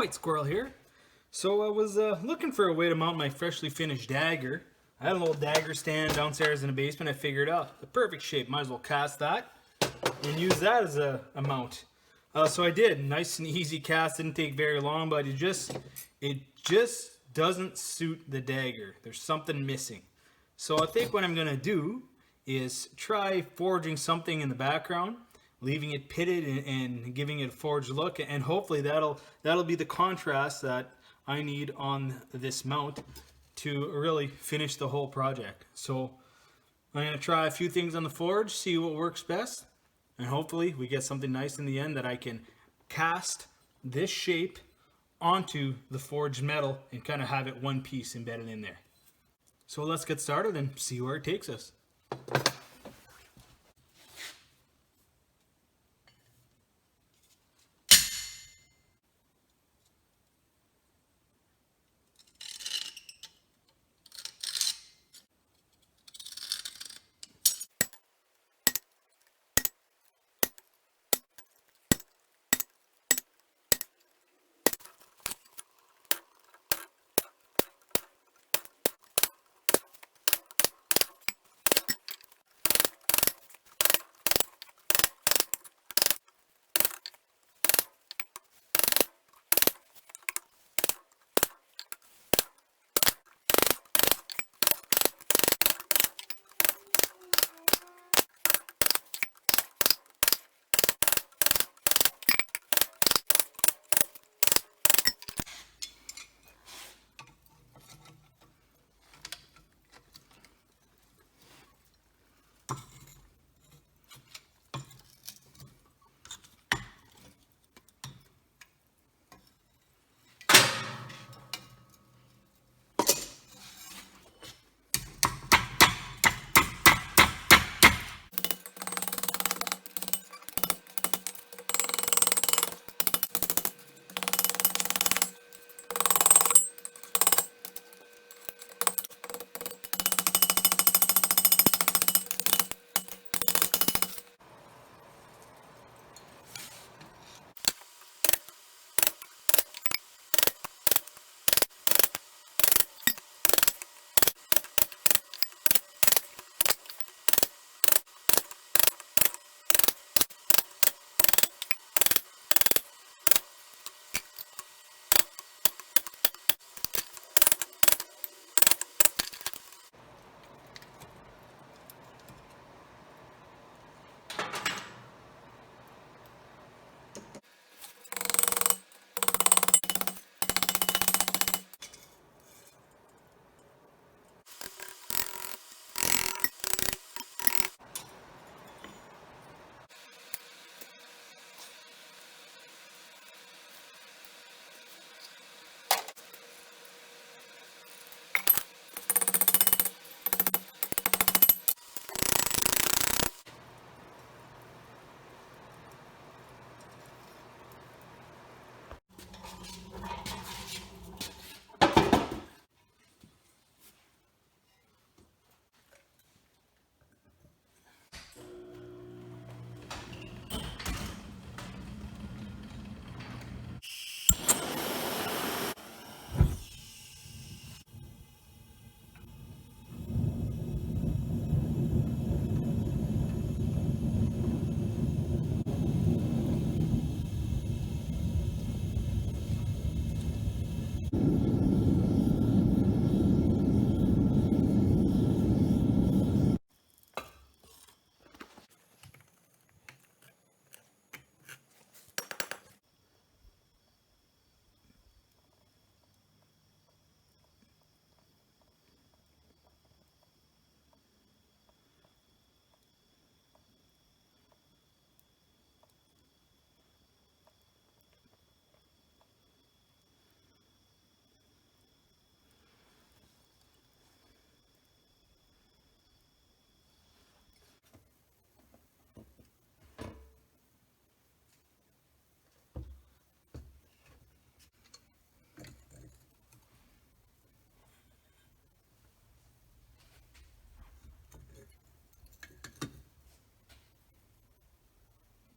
White Squirrel here. So I was looking for a way to mount my freshly finished dagger. I had a little dagger stand downstairs in the basement. I figured out the perfect shape. Might as well cast that and use that as a mount. So I did. Nice and easy cast. Didn't take very long, but it just doesn't suit the dagger. There's something missing. So I think what I'm gonna do is try forging something in the background, leaving it pitted and giving it a forged look, and hopefully that'll be the contrast that I need on this mount to really finish the whole project. So I'm going to try a few things on the forge, see what works best, and hopefully we get something nice in the end that I can cast this shape onto the forged metal and kind of have it one piece embedded in there. So let's get started and see where it takes us.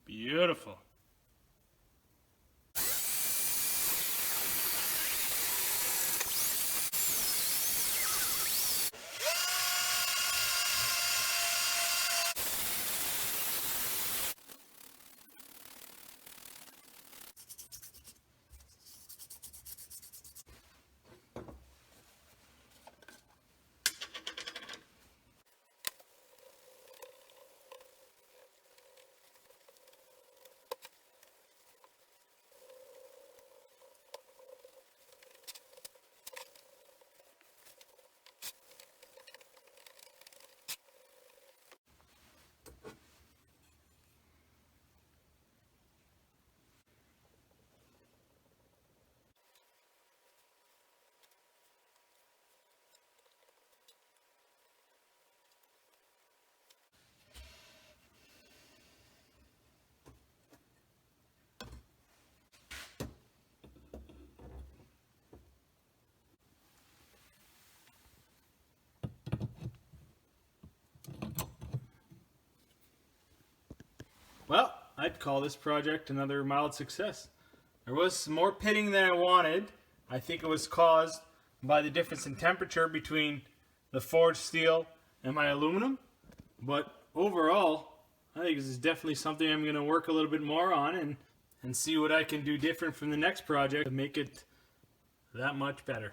Beautiful. Well, I'd call this project another mild success. There was some more pitting than I wanted. I think it was caused by the difference in temperature between the forged steel and my aluminum. But overall, I think this is definitely something I'm going to work a little bit more on and see what I can do different from the next project to make it that much better.